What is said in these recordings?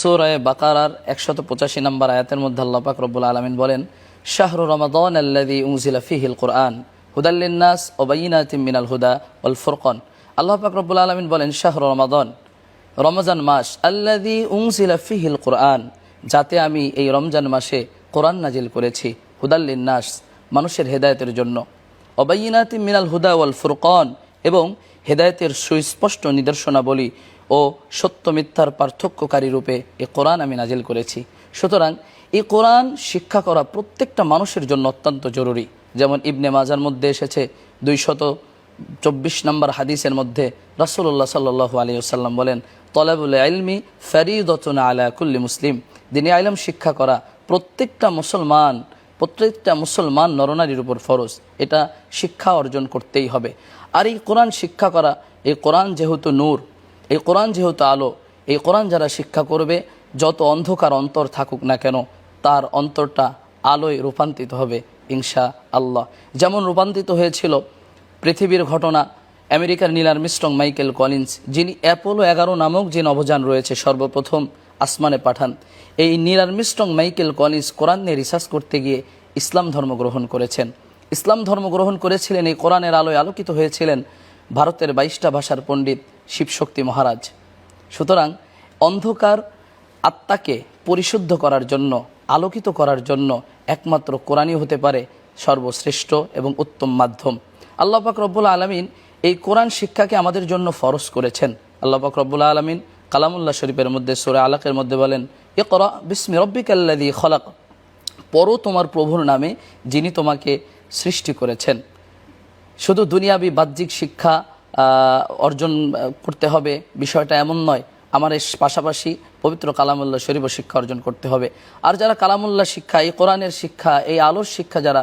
সূরা বাকারার 185 নম্বর আয়াতের মধ্যে আল্লাহ পাক রব্বুল আলামিন বলেন, শাহরু রমাদান আল্লাযী উনজিলা ফীহিল কুরআন হুদাল লিন-নাস ওয়া বায়িনাতিন মিনাল হুদা ওয়াল ফুরকান। আল্লাহ পাক রব্বুল আলামিন বলেন, শাহরু রমাদান, রমজান মাস, আল্লাযী উনজিলা ফীহিল কুরআন, যাতে আমি এই রমজান মাসে কোরআন নাজিল করেছি, হুদাল লিন-নাস, মানুষের হেদায়েতের জন্য, ওয়া বায়িনাতিন মিনাল হুদা ওয়াল ফুরকান, এবং হেদায়েতের সুস্পষ্ট নিদর্শনাবলী ও সত্য মিথ্যার পার্থক্যকারী রূপে এই কোরআন আমি নাজিল করেছি। সুতরাং এই কোরআন শিক্ষা করা প্রত্যেকটা মানুষের জন্য অত্যন্ত জরুরি। যেমন ইবনে মাজার মধ্যে এসেছে 224 নম্বর হাদিসের মধ্যে রাসূলুল্লাহ সাল্লাল্লাহু আলাইহি ওয়াসাল্লাম বলেন, তলাবুল ইলমি ফরিদাতুন আলা কুল্লি মুসলিম, দ্বীনি ইলম শিক্ষা করা প্রত্যেকটা মুসলমান নরনারীর উপর ফরজ। এটা শিক্ষা অর্জন করতেই হবে। আর এই কোরআন শিক্ষা করা, এই কোরআন যেহেতু নূর, এই কোরআন যেহেতু আলো, এই কোরআন যারা শিক্ষা করবে, যত অন্ধকার অন্তর থাকুক না কেন, তার অন্তরটা আলোয় রূপান্তরিত হবে ইনশা আল্লাহ। যেমন রূপান্তরিত হয়েছিল পৃথিবীর ঘটনা, আমেরিকার নীল আর্মস্ট্রং মাইকেল কলিন্স, যিনি অ্যাপোলো 11 নামক যে নভোযান রয়েছে সর্বপ্রথম আসমানে পাঠান, এই নীল আর্মস্ট্রং মাইকেল কলিন্স কোরআন নিয়ে রিসার্চ করতে গিয়ে ইসলাম ধর্ম গ্রহণ করেছেন। ইসলাম ধর্ম গ্রহণ করেছিলেন, এই কোরআনের আলোয় আলোকিত হয়েছিলেন ভারতের 22টা ভাষার পণ্ডিত শিবশক্তি মহারাজ। সুতরাং অন্ধকার আত্মাকে পরিশুদ্ধ করার জন্য, আলোকিত করার জন্য একমাত্র কোরআনই হতে পারে সর্বশ্রেষ্ঠ এবং উত্তম মাধ্যম। আল্লাহ পাক রব্বুল আলামিন এই কোরআন শিক্ষাকে আমাদের জন্য ফরজ করেছেন। আল্লাহ পাক রব্বুল আলামিন কালামুল্লাহ শরীফের মধ্যে সূরা আলাকের মধ্যে বলেন, ইকরা বিসমি রব্বিকাল্লাযী খলাক, পড়ো তোমার প্রভুর নামে যিনি তোমাকে সৃষ্টি করেছেন। শুধু দুনিয়াবি বাহ্যিক শিক্ষা অর্জন করতে হবে বিষয়টা এমন নয়, আমার এর পাশাপাশি পবিত্র কালামুল্লাহ শরীফ শিক্ষা অর্জন করতে হবে। আর যারা কালামুল্লাহ শিক্ষা, এই কোরআনের শিক্ষা, এই আলোর শিক্ষা যারা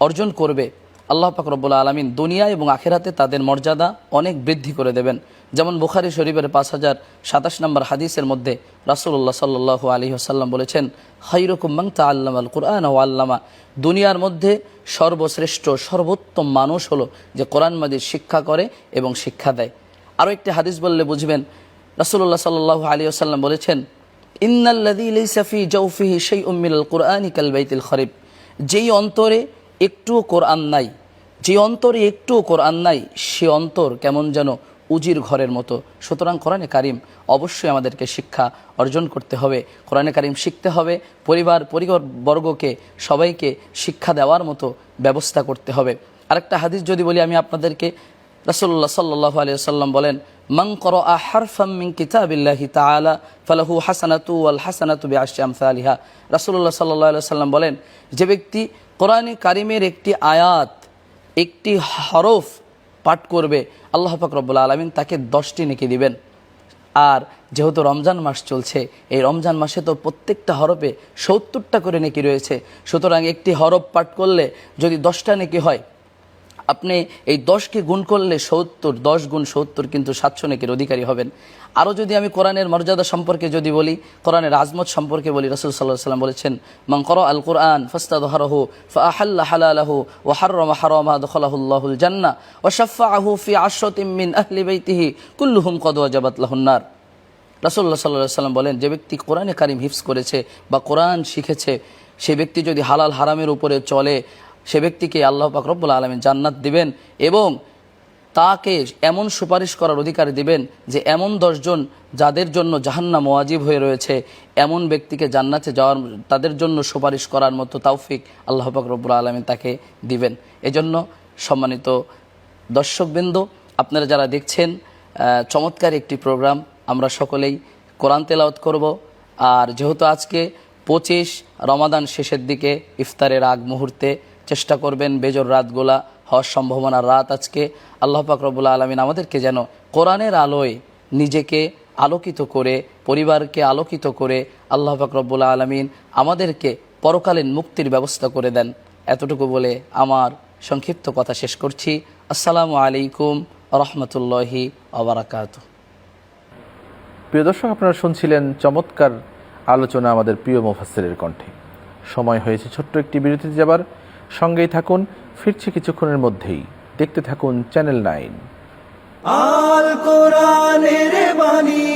অর্জন করবে, আল্লাহ পাক রব্বুল আলামিন দুনিয়া এবং আখিরাতে তাদের মর্যাদা অনেক বৃদ্ধি করে দেবেন। যেমন বুখারী শরীফের 5027 নম্বর হাদিসের মধ্যে রাসূলুল্লাহ সাল্লাল্লাহু আলাইহি ওয়াসাল্লাম বলেছেন, খায়রুকুম মান তাআল্লামাল কুরআন ওয়া আল্লামা, দুনিয়ার মধ্যে সর্বশ্রেষ্ঠ সর্বোত্তম মানুষ হলো যে কোরআন মাজিদ শিক্ষা করে এবং শিক্ষা দেয়। আরও একটি হাদিস বললে বুঝবেন, রাসূলুল্লাহ সাল্লাল্লাহু আলাইহি ওয়াসাল্লাম বলেছেন, ইন্নাল্লাযী লাইসা ফী জাওফিহি শাইউম মিনাল কুরআনি কাল বাইতিল খরিব, যেই অন্তরে একটুও কোরআন নাই, যে অন্তরে একটুও কোরআন নাই, সে অন্তর কেমন যেন উজির ঘরের মতো। সুতরাং কোরআনে কারিম অবশ্যই আমাদেরকে শিক্ষা অর্জন করতে হবে, কোরআনে কারিম শিখতে হবে, পরিবারবর্গকে সবাইকে শিক্ষা দেওয়ার মতো ব্যবস্থা করতে হবে। আরেকটা হাদিস যদি বলি আমি আপনাদেরকে, রাসূলুল্লাহ সাল্লাল্লাহু আলাইহি ওয়াসাল্লাম বলেন, মান ক্বারাআ হারফাম মিন কিতাবিল্লাহি তাআলা ফালাহু হাসানাতু ওয়াল হাসানাতু বিআশরি আমসালিহা। রাসূলুল্লাহ সাল্লাল্লাহু আলাইহি ওয়াসাল্লাম বলেন, যে ব্যক্তি কোরআনে কারিমের একটি আয়াত, একটি হরফ পাঠ করবে, আল্লাহ পাক রব্বুল আলামিন তাকে 10টি নেকি দিবেন। আর যেহেতু রমজান মাস চলছে, এই রমজান মাসে তো প্রত্যেকটা হরফে 70টা করে নেকি রয়েছে। সুতরাং একটি হরফ পাঠ করলে যদি 10টা নেকি হয়, আপনি এই 10কে গুণ করলে 70, 10 গুণ 70 কিন্তু 700 নেকির অধিকারী হবেন। আরও যদি আমি কোরআনের মর্যাদা সম্পর্কে যদি বলি, কোরআনের আজমত সম্পর্কে বলি, রাসূল সাল্লাল্লাহু আলাইহি ওয়াসাল্লাম বলেছেন, মান ক্বারা আল কুরআন ফাস্তাযহারাহু ফাআহাল্লা হালালাহু ওয়া হাররামা হারামা আদখালাহুল্লাহুল জান্নাহ ওয়া শাফাআহু ফি 10রাতিন মিন আহলি বাইতিহি কুল্লুহুম ক্বাদ ওয়াজাবাত লাহুন নার। রাসূলুল্লাহ সাল্লাল্লাহু আলাইহি ওয়াসাল্লাম বলেন, যে ব্যক্তি কোরআনে কারিম হিফজ করেছে বা কোরআন শিখেছে, সে ব্যক্তি যদি হালাল হারামের উপরে চলে, সে ব্যক্তিকে আল্লাহ পাক রব্বুল আলামিন জান্নাত দিবেন এবং তাকে এমন সুপারিশ করার অধিকার দিবেন যে এমন 10 জন যাদের জন্য জাহান্নাম ওয়াজিব হয়ে রয়েছে, এমন ব্যক্তিকে জান্নাতে যাওয়ার, তাদের জন্য সুপারিশ করার মতো তৌফিক আল্লাহ পাক রব্বুল আলামিন তাকে দিবেন। এজন্য সম্মানিত দর্শকবৃন্দ, আপনারা যারা দেখছেন, চমৎকার একটি প্রোগ্রাম, আমরা সকলেই কোরআন তেলাওয়াত করব। আর যেহেতু আজকে 25 রমাদান শেষের দিকে, ইফতারের আগ মুহূর্তে চেষ্টা করবেন বেজর রাতগুলা হওয়ার সম্ভাবনার রাত আজকে। আল্লাহ পাক রব্বুল আলামিন আমাদেরকে যেন কোরআনের আলোয় নিজেকে আলোকিত করে, পরিবারকে আলোকিত করে আল্লাহ পাক রব্বুল আলামিন আমাদেরকে পরকালীন মুক্তির ব্যবস্থা করে দেন। এতটুকু বলে আমার সংক্ষিপ্ত কথা শেষ করছি। আসসালামু আলাইকুম রহমতুল্লাহি ওয়া বারাকাতুহু। প্রিয় দর্শক, আপনারা শুনছিলেন চমৎকার আলোচনা আমাদের প্রিয় মুফাসসিরের কণ্ঠে। সময় হয়েছে ছোট্ট একটি বিরতিতে যাবার, সঙ্গেই থাকুন, ফিরছি কিছুক্ষণের মধ্যেই। দেখতে থাকুন চ্যানেল 9। আল কোরআনের বাণী।